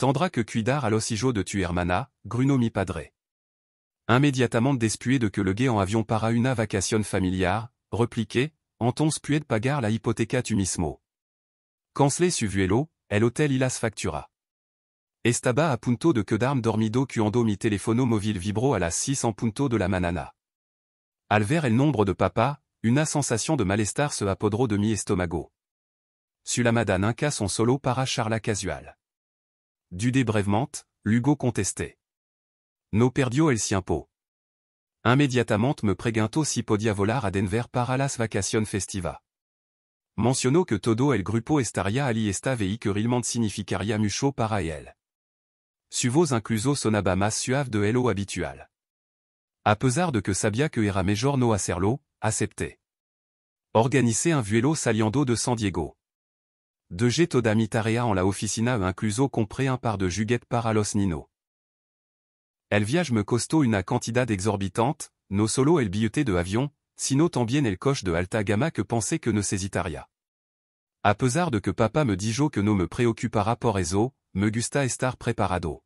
tendra que cuidar a los hijos de tu hermana, Gruno mi padre. Immédiatement después de que le guet en avion para una vacación familiar, repliqué, entonces puede pagar la hipoteca tu mismo. Cancele su vuelo, el hotel y las factura. Estaba a punto de quedarme dormido cuando mi teléfono móvil vibró a las 6 en punto de la mañana. Al ver el nombre de papa, una sensación de malestar se apoderó de mi estómago. Su la madame inca son solo para charla casual. Dudé brèvement, Lugo contesté. No perdió el tiempo. Immédiatement me preguntó si podía volar a Denver para las vacaciones festiva. Mencionó que todo el grupo estaría allí estaba y que realmente significaría mucho para él. Su voz incluso sonaba más suave de lo habitual. A pesar de que sabía que era mejor no hacerlo, acepté. Organicé un vuelo saliendo de San Diego. Dejé toda mi tarea en la oficina e incluso compré un par de juguetes para los niños. El viaje me costó una cantidad exorbitante, no solo el billete de avión, sino también el coche de alta gama que pensé que necesitaría. A pesar de que papa me dijo que no me preocupara por eso, me gusta estar preparado.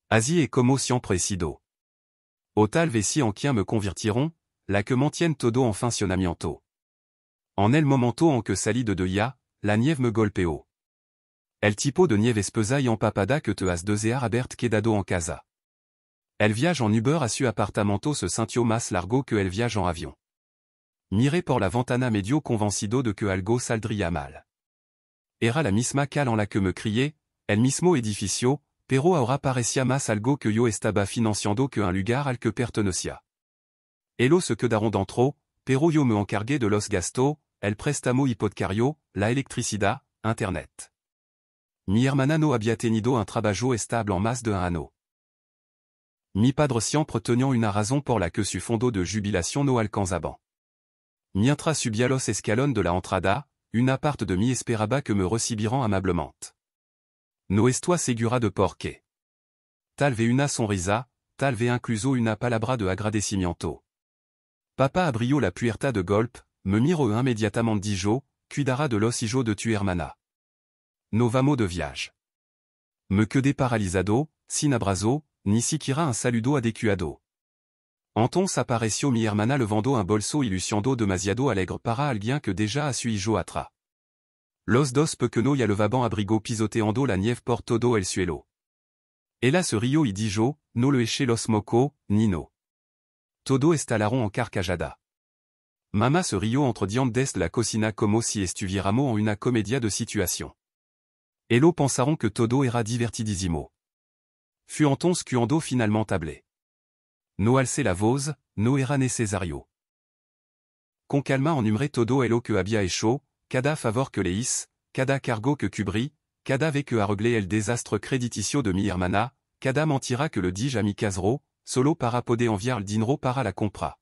Así es como siempre he sido. O tal vez si en quien me convirtieron, la que mantiene todo en funcionamiento. En el momento en que salí de ya, la nieve me golpeó. El tipo de nieve espesa y empapada que te has desear habert quedado en casa. El viaje en Uber a su apartamento se sintió más largo que el viaje en avión. Miré por la ventana medio convencido de que algo saldría mal. Era la misma cal en la que me crié, el mismo edificio, pero ahora parecía más algo que yo estaba financiando que un lugar al que pertenecía. Ellos se quedaron dentro, pero yo me encargué de los gastos, el préstamo hipotecario, la electricidad, internet. Mi hermana no había tenido un trabajo estable en más de un año. Mi padre siempre tenía una razón por la que su fondo de jubilación no alcanzaba. Mientras subía los escalones de la entrada, una parte de mí esperaba que me recibiran amablement. No estoy segura de por qué. Tal vez una sonrisa, tal vez incluso una palabra de agradecimiento. Papa abrió la puerta de golpe, me miró inmediatamente dijo, cuidará de los hijos de tu hermana. No vamos de viaje. Me quedé paralizado, sin abrazo, ni siquiera un saludo adecuado. Entonces apareció mi hermana levando un bolso ilusionado demasiado alegre para alguien que déjà a su hijo atrás. Los dos pequeños y levaban abrigo pisoteando la nieve por todo el suelo. Ella se rió y dijo, no le eché los moco, ni no. Todo estalaron en carcajada. Mamá se rió entre dientes de la cocina como si estuviéramos en una comedia de situación. Ellos pensaron que todo era divertidísimo. Fut entonces cuando finalement tablé. No alcé la voz, no era necesario. Con calma enumeré todo lo que había hecho, cada favor que le hice, cada cargo que cubrí, cada vez que arreglé el desastre crediticio de mi hermana, cada mentira que le dije a mi casero, solo para poder enviar el dinero para la compra.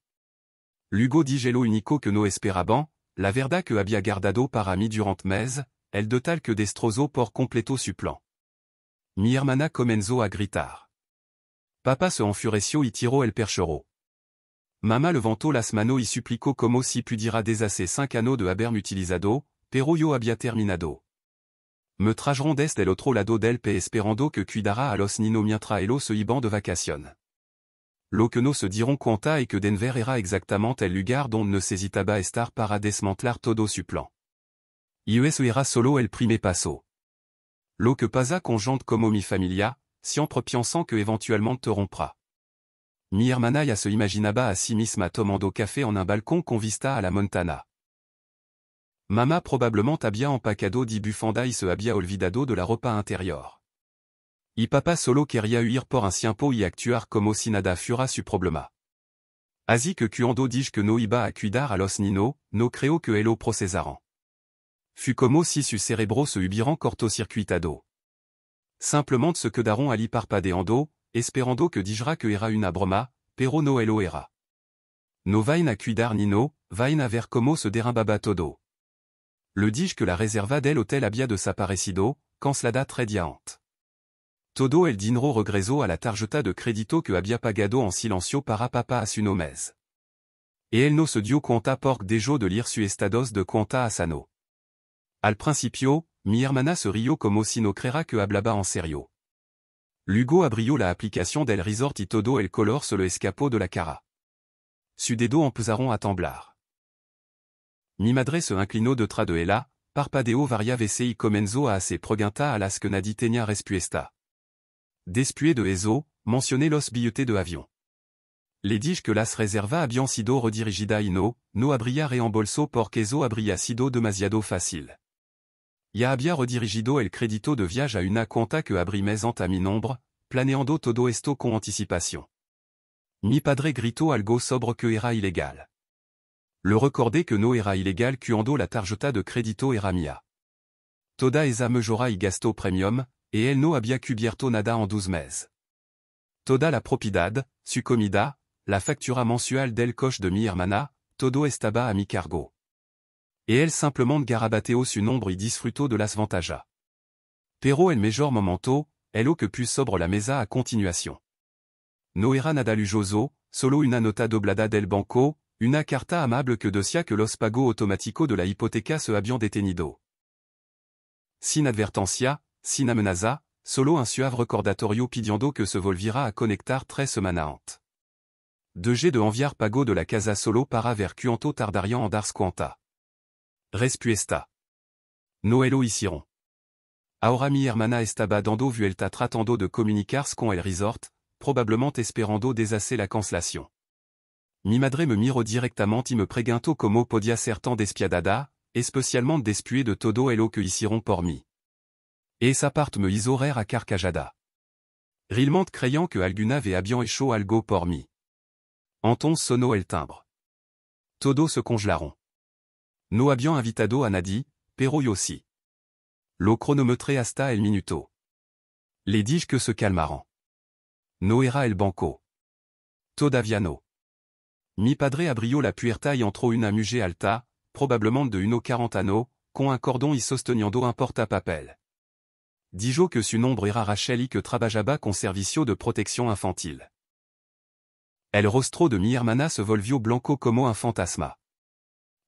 Luego dije lo único que no esperaban, la verdad que había guardado para mí durant mes, el de tal que destrozó por completo su plan. Mi hermana comenzó a gritar. Papa se enfureció y tiró el perchero. Mamá levantó las manos y suplicó como si pudiera deshacer 5 años de haberme utilizado, pero yo había terminado. Me trajeron desde el otro lado del pe esperando que cuidara a los niños mientras ellos se iban de vacaciones. Lo que no se dieron cuenta es que Denver era exactamente el lugar donde necesitaba estar para desmantelar todo su plan. Y eso era solo el primer paso. Lo que pasa con gente como mi familia, siempre pensant que eventuellement te rompra. Mi hermana ya se imaginaba a sí misma tomando café en un balcón con vista a la montana. Mamá probablement había empacado di bufanda y se había olvidado de la ropa interior. Y papa solo quería huir por un tiempo y actuar como si nada fuera su problema. Así que cuando dije que no iba a cuidar a los niños, no creo que ello procesaran. Fut como si su cerebro se hubieran cortocircuitado. Simplement se quedaron allí parpadeando, esperando que dijera que era una broma, pero no lo era. No vain a cuidar Nino, vain a ver cómo se derrumbaba todo. Le dije que la reserva del hotel había desaparecido, cancelada trediante. Todo el dinero regresó a la tarjeta de crédito que había pagado en silencio para papa hace un mes. Et él no se dio cuenta porque dejó de lire su estados de cuenta a sano. Al principio, mi hermana se rió como si no creyera que hablaba en serio. Lugo abrió la aplicación del resort y todo el color se lo escapó de la cara. Su dedo empezaron a temblar. Mi madre se inclinó detrás de ella, parpadeó varias veces y comenzó a hacer preguntas a las que nadie tenía respuesta. Después de eso, mencioné los billetes de avión. Le dije que las reservas habían sido redirigidas y no habría reembolso porque eso habría sido demasiado fácil. Ya había redirigido el crédito de viaje a una cuenta que abrí mesant a mi nombre, planeando todo esto con anticipación. Mi padre gritó algo sobre que era ilegal. Le recordé que no era ilegal cuando la tarjeta de crédito era mía. Toda esa mejora y gasto premium, y él no había cubierto nada en 12 meses. Toda la propiedad, su comida, la factura mensual del coche de mi hermana, todo estaba a mi cargo. Et él simplement garabateó su nombre y disfrutó de las ventajas. Pero el mejor momento, el que pu sobre la mesa a continuación. No era nada lujoso, solo una nota doblada del banco, una carta amable que decía que los pagos automáticos de la hipoteca se habían detenido. Sin advertencia, sin amenaza, solo un suave recordatorio pidiendo que se volviera a conectar 3 semanas antes. De enviar pago de la casa solo para ver cuánto tardarían en darse cuenta. Respuesta. No lo hicieron. Ahora mi hermana estaba dando vuelta tratando de comunicarse con el resort, probablemente esperando deshacer la cancelación. Mi madre me miró directamente y me preguntó cómo podía ser tan despiadada, especialmente después de todo lo que hicieron por mí. Et esa parte me hizo reír a carcajada. Realmente creyendo que alguna vez habían hecho algo por mí. Entonces sonó el timbre. Todos se congelaron. No habían invitado a nadie, pero yo sí. Lo cronometré hasta el minuto. Le dije que se calmaran. No era el banco. Todavía no. Mi padre abrió la puerta y entró una mujer alta, probablemente de 1,40 años, con un cordón y sosteniendo un portapapel. Dijo que su nombre era Rachel y que trabajaba con servicio de protección infantil. El rostro de mi hermana se volvió blanco como un fantasma.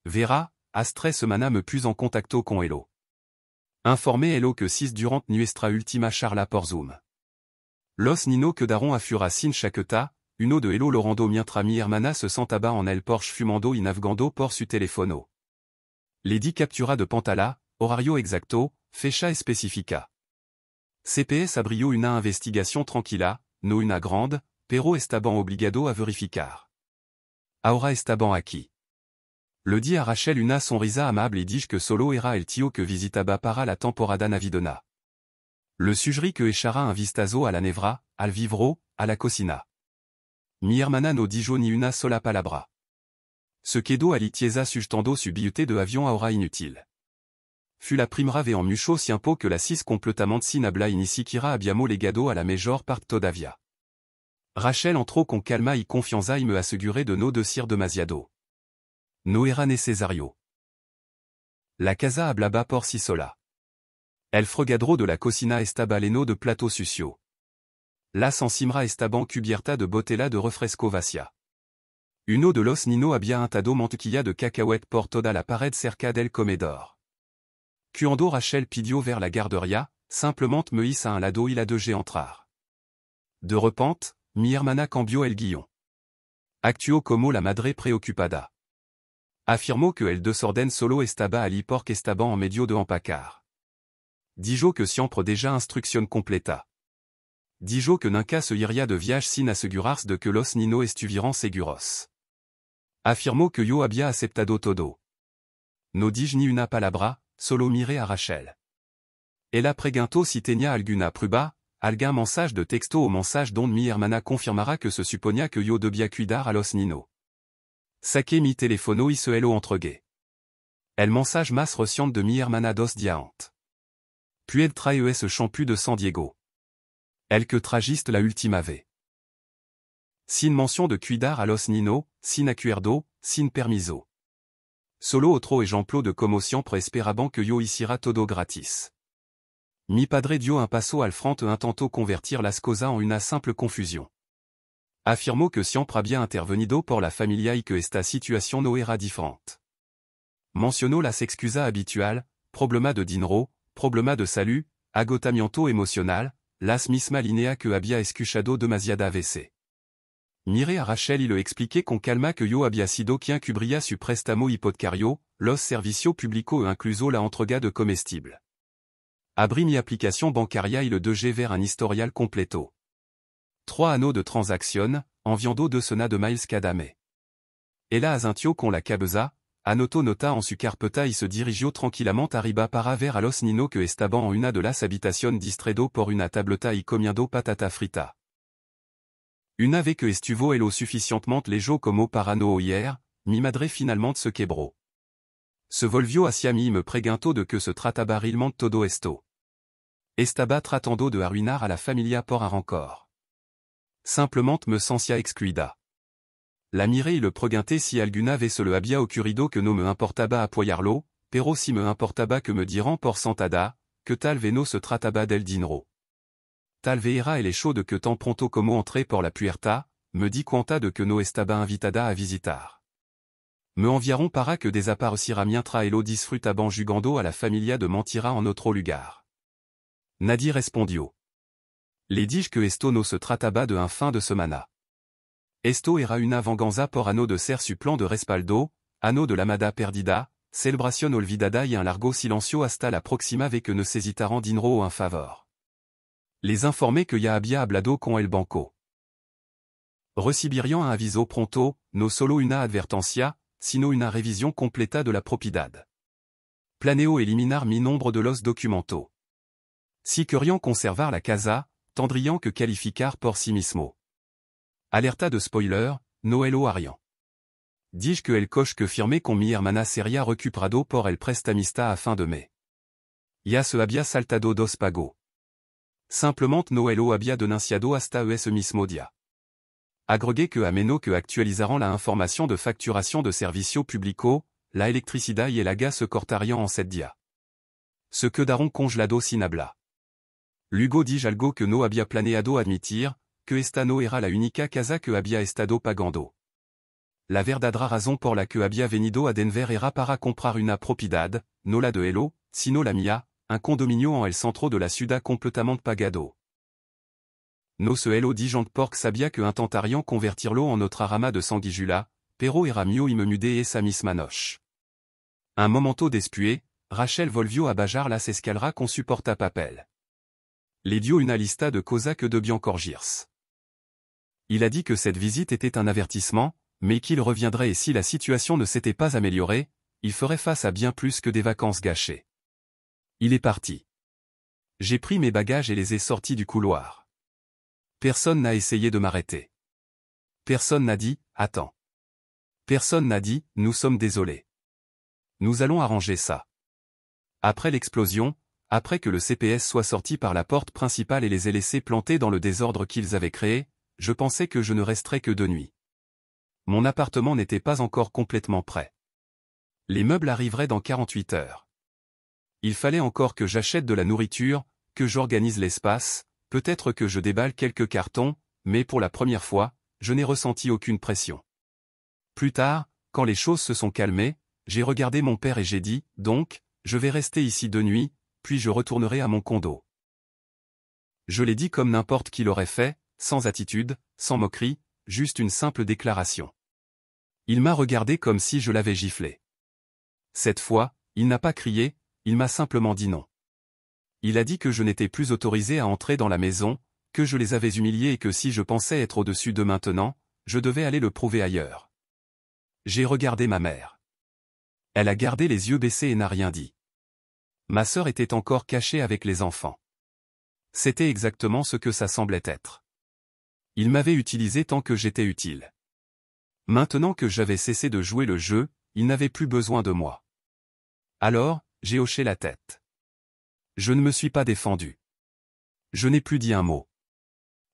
Vera, as 3 semanas me pus en contacto con elo. Informé elo que 6 durant nuestra última charla por Zoom. Los nino quedaron afura sin chaqueta, uno de elo lorando mientras mi hermana se sentaba en el Porsche fumando y navegando por su teléfono. Le di captura de pantalla, horario exacto, fecha específica. CPS abrió una investigación tranquila, no una grande, pero estaban obligado a verificar. Ahora estaban aquí. Le di a Rachel una sonrisa amable y dije que solo era el tío que visitaba para la temporada navideña. Le sugerí que echara un vistazo a la nevra, al vivro, a la cocina. Mi hermana no dijo ni una sola palabra. Se quedó allí tiesa sustentando su billete de avión ahora inútil. Fut la primera vez en mucho tiempo que la 6 completamente sin habla y ni siquiera habíamos legado a la mayor parte todavía. Rachel entró con calma y confianza y me aseguré de no decir demasiado. No era necesario. La casa hablaba por sí sola. El fregadero de la cocina estaba lleno de platos sucios. Las encimras estaban cubiertas de botella de refresco vacía. Uno de los niños había untado mantequilla de cacahuete por toda la pared cerca del comedor. Cuando Rachel pidió ver la guardería, simplemente me hizo un lado y la dejé entrar. De repente, mi hermana cambió el guión. Actuó como la madre preocupada. Afirmó que el desorden solo estaba allí porque estaban en medio de empacar. Dijo que siempre deja instrucción completa. Dijo que nunca se iría de viaje sin asegurarse de que los niños estuvieran seguros. Afirmó que yo había aceptado todo. No dije ni una palabra, solo miré a Rachel. Ella preguntó si tenía alguna prueba, algún mensaje de texto o mensaje donde mi hermana confirmara que se suponía que yo debía cuidar a los niños. Saqué mi teléfono y se lo entregué. El mensaje más reciente de mi hermana 2 días antes. Puis elle trae ese shampoo de San Diego. El que trajiste la última vez. Sin mención de cuidar a los niños, sin acuerdo, sin permiso. Solo otro ejemplo de como siempre esperaban que yo hiciera todo gratis. Mi padre dio un paso al frente intentó convertir las cosas en una simple confusión. Afirmó que siempre había intervenido por la familia y que esta situación no era diferente. Mencionó las excusas habituales, problema de dinero, problema de salud, agotamiento emocional, las misma linea que había escuchado demasiada veces. Miré a Rachel y le expliqué con calma que yo había sido quien cubría su préstamo hipotecario, los servicios públicos e incluso la entrega de comestibles. Abrí mi application bancaria y le 2G vers un historial completo. 3 anneaux de transaction, enviando 2 cena de miles cada mes. Ella azintio con la cabeza, anoto nota en su carpeta y se dirigió tranquillamente arriba para ver a los nino que estaban en una de las habitaciones distredo por una tableta y comiendo patata frita. Una vez que estuvo lo suficientemente lejo como para no oír, mi madre finalmente se quebró. Se volvió hacia mí y me preguntó de que se trataba realmente todo esto. Estaba tratando de arruinar a la familia por un rencor. Simplemente me sentía excluida. La miré y le pregunté si alguna vez se le había ocurrido que no me importaba apoyarlo, pero si me importaba que me dieran por sentada, que tal vez no se trataba del dinero. Tal vez era el hecho de que tan pronto como entré por la puerta, me di cuenta de que no estaba invitada a visitar. Me enviaron para que desapareciera mientras elo disfrutaban jugando a la familia de mentira en otro lugar. Nadie respondió. Le dije que esto no se trataba de un fin de semana. Esto era una venganza por anno de ser su plan de respaldo, anno de l'amada perdida, celebración olvidada y un largo silencio hasta la próxima vez que necesitaran dinero o un favor. Les informé que ya había hablado con el banco. Recibirian un aviso pronto, no solo una advertencia, sino una revisión completa de la propiedad. Planeo eliminar mi nombre de los documentos. Si querian conservar la casa, tendrían que calificar por sí mismo. Alerta de spoiler, no elo harían. Dije que el coche que firmé con mi hermana sería recuperado por el prestamista a fin de mes. Ya se había saltado 2 pagos. Simplemente no elo había denunciado hasta ese mismo día. Agregué que a menos que actualizaran la información de facturación de servicios públicos, la electricidad y el gas se cortarían en 7 días. Se quedaron congelados sin habla. Luego dije algo que no había planeado admitir, que esta no era la única casa que había estado pagando. La verdadera razón por la que había venido a Denver era para comprar una propiedad, no la de elo, sino la mía, un condominio en el centro de la ciudad completamente pagado. No se elo dije porque sabía que intentarian convertirlo en otra rama de sanguijula, pero era mieux y me mudé esa misma noche. Un momento después, Rachel volvió a bajar las escaleras con su portapapel. Le dio una lista de cosas que debian corregirse. Il a dit que cette visite était un avertissement, mais qu'il reviendrait et si la situation ne s'était pas améliorée, il ferait face à bien plus que des vacances gâchées. Il est parti. J'ai pris mes bagages et les ai sortis du couloir. Personne n'a essayé de m'arrêter. Personne n'a dit « Attends ». Personne n'a dit « Nous sommes désolés. Nous allons arranger ça ». Après l'explosion, après que le CPS soit sorti par la porte principale et les ait laissés plantés dans le désordre qu'ils avaient créé, je pensais que je ne resterais que 2 nuits. Mon appartement n'était pas encore complètement prêt. Les meubles arriveraient dans 48 heures. Il fallait encore que j'achète de la nourriture, que j'organise l'espace, peut-être que je déballe quelques cartons, mais pour la première fois, je n'ai ressenti aucune pression. Plus tard, quand les choses se sont calmées, j'ai regardé mon père et j'ai dit, donc, je vais rester ici 2 nuits, puis je retournerai à mon condo. Je l'ai dit comme n'importe qui l'aurait fait, sans attitude, sans moquerie, juste une simple déclaration. Il m'a regardé comme si je l'avais giflé. Cette fois, il n'a pas crié, il m'a simplement dit non. Il a dit que je n'étais plus autorisé à entrer dans la maison, que je les avais humiliés et que si je pensais être au-dessus d'eux maintenant, je devais aller le prouver ailleurs. J'ai regardé ma mère. Elle a gardé les yeux baissés et n'a rien dit. Ma sœur était encore cachée avec les enfants. C'était exactement ce que ça semblait être. Il m'avait utilisé tant que j'étais utile. Maintenant que j'avais cessé de jouer le jeu, il n'avait plus besoin de moi. Alors, j'ai hoché la tête. Je ne me suis pas défendu. Je n'ai plus dit un mot.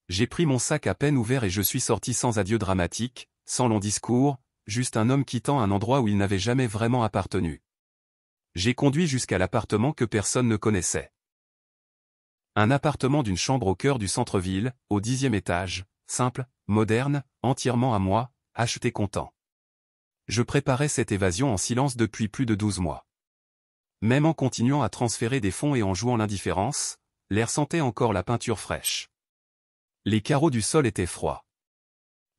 J'ai pris mon sac à peine ouvert et je suis sorti sans adieu dramatique, sans long discours, juste un homme quittant un endroit où il n'avait jamais vraiment appartenu. J'ai conduit jusqu'à l'appartement que personne ne connaissait. Un appartement d'une chambre au cœur du centre-ville, au 10e étage, simple, moderne, entièrement à moi, acheté comptant. Je préparais cette évasion en silence depuis plus de 12 mois. Même en continuant à transférer des fonds et en jouant l'indifférence, l'air sentait encore la peinture fraîche. Les carreaux du sol étaient froids.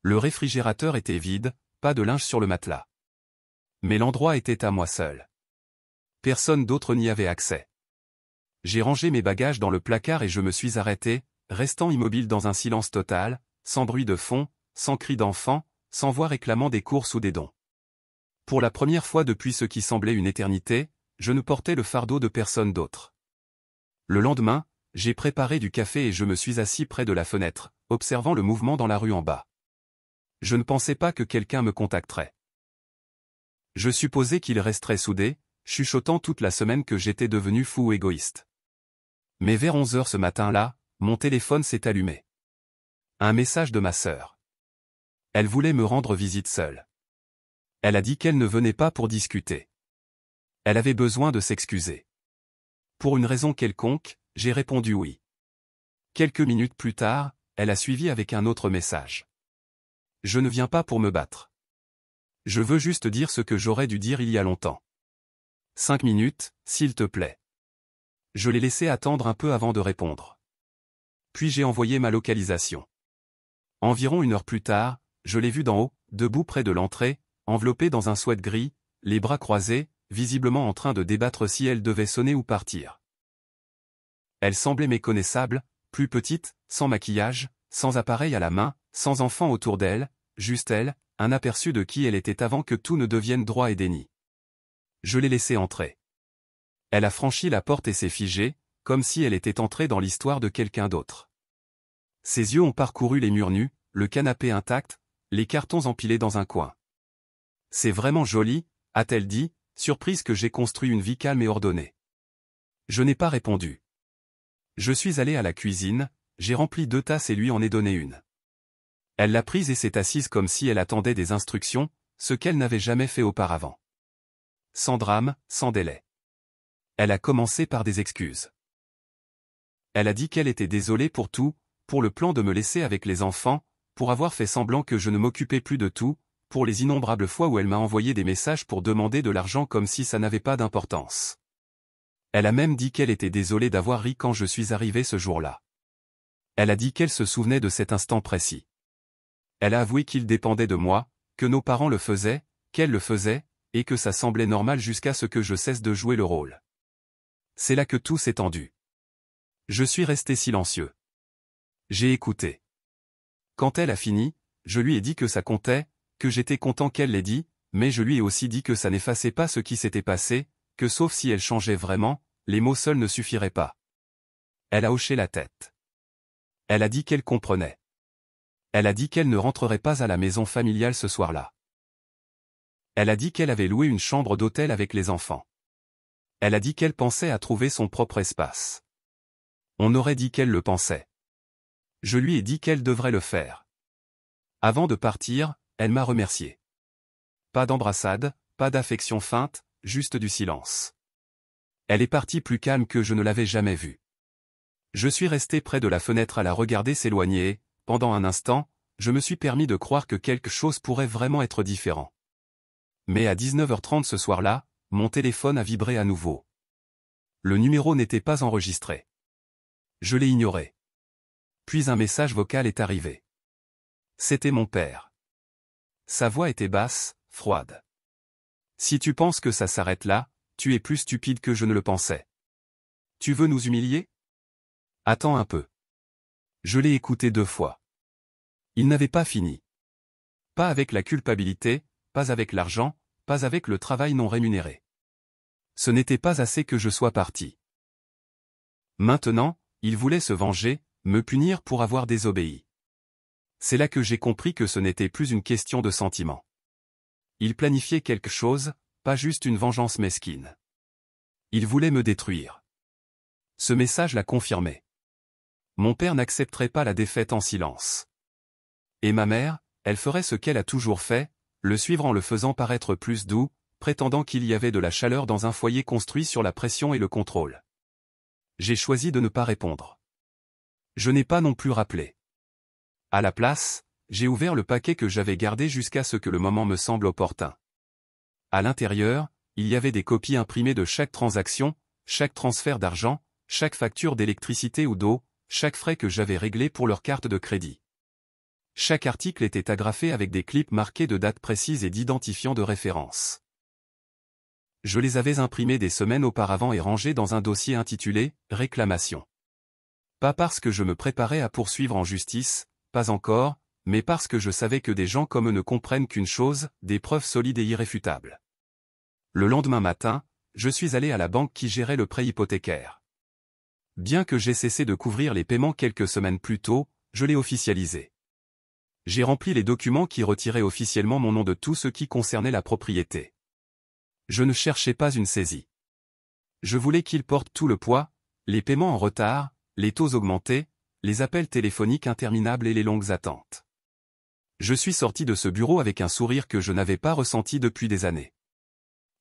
Le réfrigérateur était vide, pas de linge sur le matelas. Mais l'endroit était à moi seul. Personne d'autre n'y avait accès. J'ai rangé mes bagages dans le placard et je me suis arrêté, restant immobile dans un silence total, sans bruit de fond, sans cri d'enfant, sans voix réclamant des courses ou des dons. Pour la première fois depuis ce qui semblait une éternité, je ne portais le fardeau de personne d'autre. Le lendemain, j'ai préparé du café et je me suis assis près de la fenêtre, observant le mouvement dans la rue en bas. Je ne pensais pas que quelqu'un me contacterait. Je supposais qu'il resterait soudé, chuchotant toute la semaine que j'étais devenu fou ou égoïste. Mais vers 11 heures ce matin-là, mon téléphone s'est allumé. Un message de ma sœur. Elle voulait me rendre visite seule. Elle a dit qu'elle ne venait pas pour discuter. Elle avait besoin de s'excuser. Pour une raison quelconque, j'ai répondu oui. Quelques minutes plus tard, elle a suivi avec un autre message. Je ne viens pas pour me battre. Je veux juste dire ce que j'aurais dû dire il y a longtemps. 5 minutes, s'il te plaît. Je l'ai laissé attendre un peu avant de répondre. Puis j'ai envoyé ma localisation. Environ 1 heure plus tard, je l'ai vue d'en haut, debout près de l'entrée, enveloppée dans un sweat gris, les bras croisés, visiblement en train de débattre si elle devait sonner ou partir. Elle semblait méconnaissable, plus petite, sans maquillage, sans appareil à la main, sans enfant autour d'elle, juste elle, un aperçu de qui elle était avant que tout ne devienne droit et déni. Je l'ai laissée entrer. Elle a franchi la porte et s'est figée, comme si elle était entrée dans l'histoire de quelqu'un d'autre. Ses yeux ont parcouru les murs nus, le canapé intact, les cartons empilés dans un coin. C'est vraiment joli, a-t-elle dit, surprise que j'ai construit une vie calme et ordonnée. Je n'ai pas répondu. Je suis allé à la cuisine, j'ai rempli 2 tasses et lui en ai donné une. Elle l'a prise et s'est assise comme si elle attendait des instructions, ce qu'elle n'avait jamais fait auparavant. Sans drame, sans délai. Elle a commencé par des excuses. Elle a dit qu'elle était désolée pour tout, pour le plan de me laisser avec les enfants, pour avoir fait semblant que je ne m'occupais plus de tout, pour les innombrables fois où elle m'a envoyé des messages pour demander de l'argent comme si ça n'avait pas d'importance. Elle a même dit qu'elle était désolée d'avoir ri quand je suis arrivé ce jour-là. Elle a dit qu'elle se souvenait de cet instant précis. Elle a avoué qu'il dépendait de moi, que nos parents le faisaient, qu'elle le faisait, et que ça semblait normal jusqu'à ce que je cesse de jouer le rôle. C'est là que tout s'est tendu. Je suis resté silencieux. J'ai écouté. Quand elle a fini, je lui ai dit que ça comptait, que j'étais content qu'elle l'ait dit, mais je lui ai aussi dit que ça n'effaçait pas ce qui s'était passé, que sauf si elle changeait vraiment, les mots seuls ne suffiraient pas. Elle a hoché la tête. Elle a dit qu'elle comprenait. Elle a dit qu'elle ne rentrerait pas à la maison familiale ce soir-là. Elle a dit qu'elle avait loué une chambre d'hôtel avec les enfants. Elle a dit qu'elle pensait à trouver son propre espace. On aurait dit qu'elle le pensait. Je lui ai dit qu'elle devrait le faire. Avant de partir, elle m'a remercié. Pas d'embrassade, pas d'affection feinte, juste du silence. Elle est partie plus calme que je ne l'avais jamais vue. Je suis resté près de la fenêtre à la regarder s'éloigner et, pendant un instant, je me suis permis de croire que quelque chose pourrait vraiment être différent. Mais à 19h30 ce soir-là, mon téléphone a vibré à nouveau. Le numéro n'était pas enregistré. Je l'ai ignoré. Puis un message vocal est arrivé. C'était mon père. Sa voix était basse, froide. Si tu penses que ça s'arrête là, tu es plus stupide que je ne le pensais. Tu veux nous humilier? Attends un peu. Je l'ai écouté 2 fois. Il n'avait pas fini. Pas avec la culpabilité, pas avec l'argent, pas avec le travail non rémunéré. Ce n'était pas assez que je sois parti. Maintenant, il voulait se venger, me punir pour avoir désobéi. C'est là que j'ai compris que ce n'était plus une question de sentiment. Il planifiait quelque chose, pas juste une vengeance mesquine. Il voulait me détruire. Ce message l'a confirmé. Mon père n'accepterait pas la défaite en silence. Et ma mère, elle ferait ce qu'elle a toujours fait, le suivre en le faisant paraître plus doux, prétendant qu'il y avait de la chaleur dans un foyer construit sur la pression et le contrôle. J'ai choisi de ne pas répondre. Je n'ai pas non plus rappelé. À la place, j'ai ouvert le paquet que j'avais gardé jusqu'à ce que le moment me semble opportun. À l'intérieur, il y avait des copies imprimées de chaque transaction, chaque transfert d'argent, chaque facture d'électricité ou d'eau, chaque frais que j'avais réglé pour leur carte de crédit. Chaque article était agrafé avec des clips marqués de dates précises et d'identifiants de référence. Je les avais imprimés des semaines auparavant et rangés dans un dossier intitulé « Réclamation ». Pas parce que je me préparais à poursuivre en justice, pas encore, mais parce que je savais que des gens comme eux ne comprennent qu'une chose, des preuves solides et irréfutables. Le lendemain matin, je suis allé à la banque qui gérait le prêt hypothécaire. Bien que j'aie cessé de couvrir les paiements quelques semaines plus tôt, je l'ai officialisé. J'ai rempli les documents qui retiraient officiellement mon nom de tout ce qui concernait la propriété. Je ne cherchais pas une saisie. Je voulais qu'ils portent tout le poids, les paiements en retard, les taux augmentés, les appels téléphoniques interminables et les longues attentes. Je suis sorti de ce bureau avec un sourire que je n'avais pas ressenti depuis des années.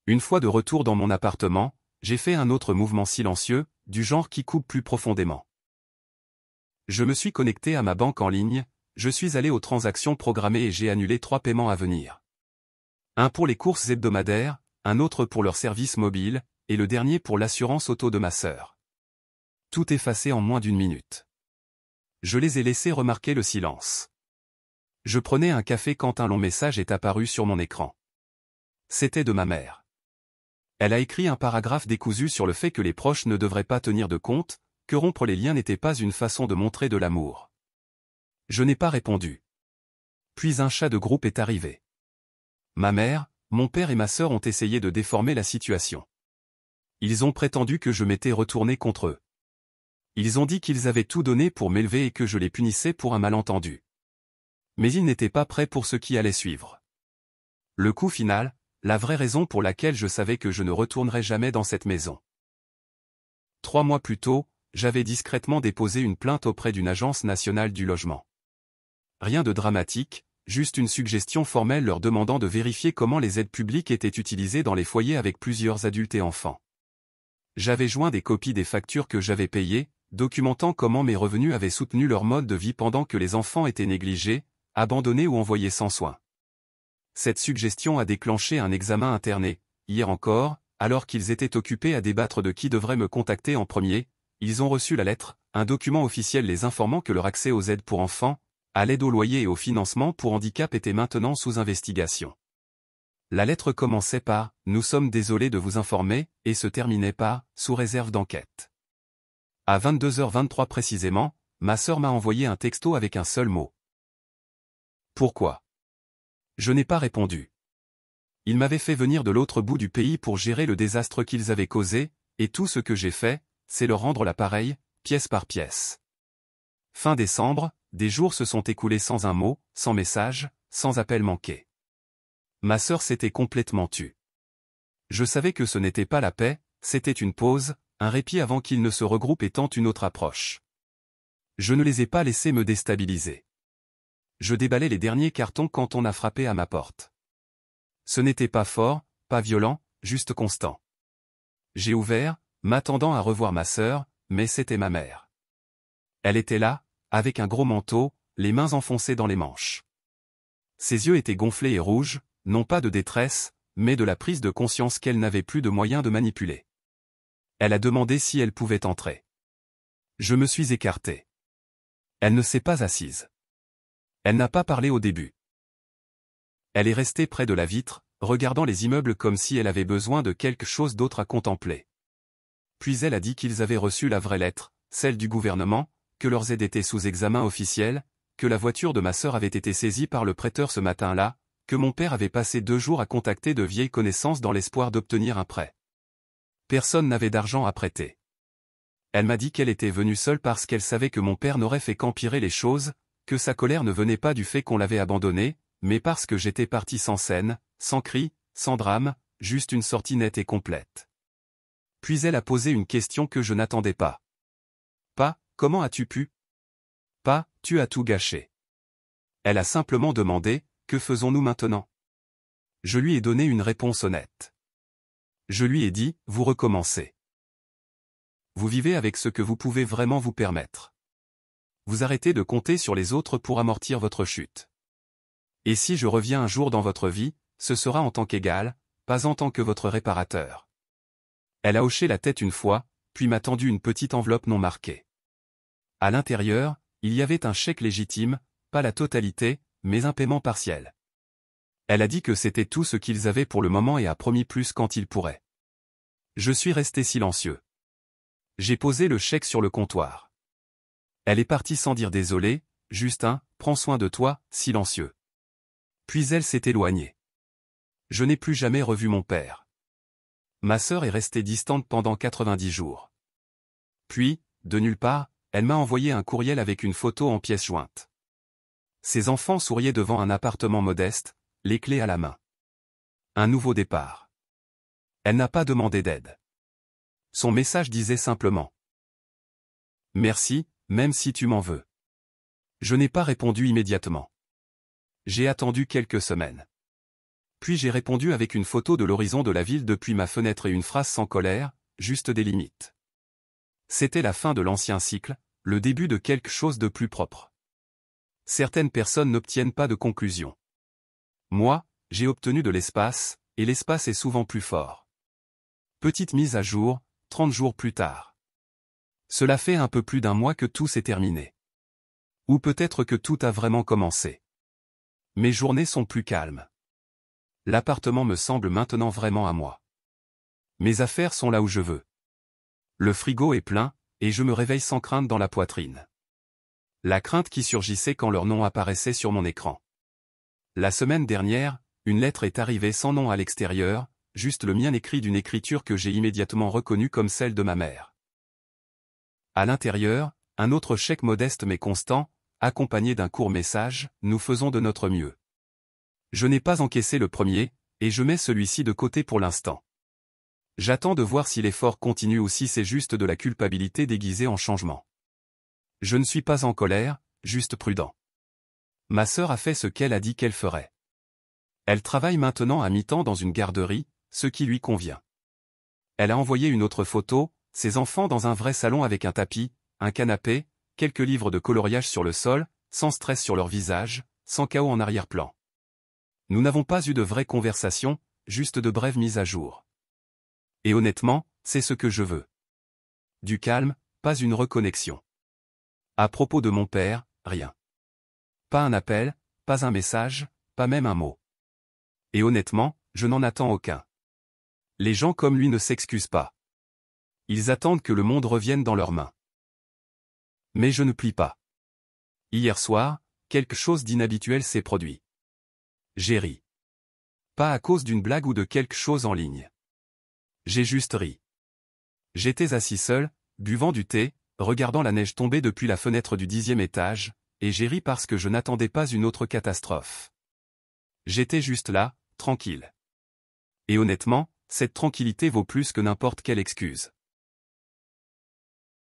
Une fois de retour dans mon appartement, j'ai fait un autre mouvement silencieux, du genre qui coupe plus profondément. Je me suis connecté à ma banque en ligne, je suis allé aux transactions programmées et j'ai annulé 3 paiements à venir. Un pour les courses hebdomadaires, un autre pour leur service mobile, et le dernier pour l'assurance auto de ma sœur. Tout effacé en moins d'1 minute. Je les ai laissés remarquer le silence. Je prenais un café quand un long message est apparu sur mon écran. C'était de ma mère. Elle a écrit un paragraphe décousu sur le fait que les proches ne devraient pas tenir de compte, que rompre les liens n'était pas une façon de montrer de l'amour. Je n'ai pas répondu. Puis un chat de groupe est arrivé. Ma mère, mon père et ma sœur ont essayé de déformer la situation. Ils ont prétendu que je m'étais retourné contre eux. Ils ont dit qu'ils avaient tout donné pour m'élever et que je les punissais pour un malentendu. Mais ils n'étaient pas prêts pour ce qui allait suivre. Le coup final, la vraie raison pour laquelle je savais que je ne retournerais jamais dans cette maison. 3 mois plus tôt, j'avais discrètement déposé une plainte auprès d'une agence nationale du logement. Rien de dramatique, juste une suggestion formelle leur demandant de vérifier comment les aides publiques étaient utilisées dans les foyers avec plusieurs adultes et enfants. J'avais joint des copies des factures que j'avais payées, documentant comment mes revenus avaient soutenu leur mode de vie pendant que les enfants étaient négligés, abandonnés ou envoyés sans soin. Cette suggestion a déclenché un examen interné. Hier encore, alors qu'ils étaient occupés à débattre de qui devrait me contacter en premier, ils ont reçu la lettre, un document officiel les informant que leur accès aux aides pour enfants, à l'aide au loyer et au financement pour handicap était maintenant sous investigation. La lettre commençait par « Nous sommes désolés de vous informer » et se terminait par « Sous réserve d'enquête ». À 22h23 précisément, ma sœur m'a envoyé un texto avec un seul mot. Pourquoi? Je n'ai pas répondu. Ils m'avaient fait venir de l'autre bout du pays pour gérer le désastre qu'ils avaient causé, et tout ce que j'ai fait, c'est leur rendre l'appareil, pièce par pièce. Fin décembre, des jours se sont écoulés sans un mot, sans message, sans appel manqué. Ma sœur s'était complètement tue. Je savais que ce n'était pas la paix, c'était une pause, un répit avant qu'ils ne se regroupent et tentent une autre approche. Je ne les ai pas laissés me déstabiliser. Je déballais les derniers cartons quand on a frappé à ma porte. Ce n'était pas fort, pas violent, juste constant. J'ai ouvert, m'attendant à revoir ma sœur, mais c'était ma mère. Elle était là, avec un gros manteau, les mains enfoncées dans les manches. Ses yeux étaient gonflés et rouges, non pas de détresse, mais de la prise de conscience qu'elle n'avait plus de moyens de manipuler. Elle a demandé si elle pouvait entrer. Je me suis écarté. Elle ne s'est pas assise. Elle n'a pas parlé au début. Elle est restée près de la vitre, regardant les immeubles comme si elle avait besoin de quelque chose d'autre à contempler. Puis elle a dit qu'ils avaient reçu la vraie lettre, celle du gouvernement, que leurs aides étaient sous examen officiel, que la voiture de ma sœur avait été saisie par le prêteur ce matin-là, que mon père avait passé 2 jours à contacter de vieilles connaissances dans l'espoir d'obtenir un prêt. Personne n'avait d'argent à prêter. Elle m'a dit qu'elle était venue seule parce qu'elle savait que mon père n'aurait fait qu'empirer les choses, que sa colère ne venait pas du fait qu'on l'avait abandonné, mais parce que j'étais parti sans scène, sans cri, sans drame, juste une sortie nette et complète. Puis elle a posé une question que je n'attendais pas. Pas, comment as-tu pu? Pas, tu as tout gâché. Elle a simplement demandé, que faisons-nous maintenant? Je lui ai donné une réponse honnête. Je lui ai dit, vous recommencez. Vous vivez avec ce que vous pouvez vraiment vous permettre. Vous arrêtez de compter sur les autres pour amortir votre chute. Et si je reviens un jour dans votre vie, ce sera en tant qu'égal, pas en tant que votre réparateur. Elle a hoché la tête une fois, puis m'a tendu une petite enveloppe non marquée. À l'intérieur, il y avait un chèque légitime, pas la totalité, mais un paiement partiel. Elle a dit que c'était tout ce qu'ils avaient pour le moment et a promis plus quand ils pourraient. Je suis resté silencieux. J'ai posé le chèque sur le comptoir. Elle est partie sans dire désolé, juste un « prends soin de toi », silencieux. Puis elle s'est éloignée. Je n'ai plus jamais revu mon père. Ma sœur est restée distante pendant 90 jours. Puis, de nulle part, elle m'a envoyé un courriel avec une photo en pièces jointes. Ses enfants souriaient devant un appartement modeste, les clés à la main. Un nouveau départ. Elle n'a pas demandé d'aide. Son message disait simplement « Merci, même si tu m'en veux ». Je n'ai pas répondu immédiatement. J'ai attendu quelques semaines. Puis j'ai répondu avec une photo de l'horizon de la ville depuis ma fenêtre et une phrase sans colère, juste des limites. C'était la fin de l'ancien cycle, le début de quelque chose de plus propre. Certaines personnes n'obtiennent pas de conclusion. Moi, j'ai obtenu de l'espace, et l'espace est souvent plus fort. Petite mise à jour, 30 jours plus tard. Cela fait un peu plus d'un mois que tout s'est terminé. Ou peut-être que tout a vraiment commencé. Mes journées sont plus calmes. L'appartement me semble maintenant vraiment à moi. Mes affaires sont là où je veux. Le frigo est plein, et je me réveille sans crainte dans la poitrine. La crainte qui surgissait quand leur nom apparaissait sur mon écran. La semaine dernière, une lettre est arrivée sans nom à l'extérieur, juste le mien écrit d'une écriture que j'ai immédiatement reconnue comme celle de ma mère. À l'intérieur, un autre chèque modeste mais constant, accompagné d'un court message, nous faisons de notre mieux. Je n'ai pas encaissé le premier, et je mets celui-ci de côté pour l'instant. J'attends de voir si l'effort continue ou si c'est juste de la culpabilité déguisée en changement. Je ne suis pas en colère, juste prudent. Ma sœur a fait ce qu'elle a dit qu'elle ferait. Elle travaille maintenant à mi-temps dans une garderie, ce qui lui convient. Elle a envoyé une autre photo, ses enfants dans un vrai salon avec un tapis, un canapé, quelques livres de coloriage sur le sol, sans stress sur leur visage, sans chaos en arrière-plan. Nous n'avons pas eu de vraie conversation, juste de brèves mises à jour. Et honnêtement, c'est ce que je veux. Du calme, pas une reconnexion. À propos de mon père, rien. Pas un appel, pas un message, pas même un mot. Et honnêtement, je n'en attends aucun. Les gens comme lui ne s'excusent pas. Ils attendent que le monde revienne dans leurs mains. Mais je ne plie pas. Hier soir, quelque chose d'inhabituel s'est produit. J'ai ri. Pas à cause d'une blague ou de quelque chose en ligne. J'ai juste ri. J'étais assis seul, buvant du thé, regardant la neige tomber depuis la fenêtre du 10e étage, et j'ai ri parce que je n'attendais pas une autre catastrophe. J'étais juste là, tranquille. Et honnêtement, cette tranquillité vaut plus que n'importe quelle excuse.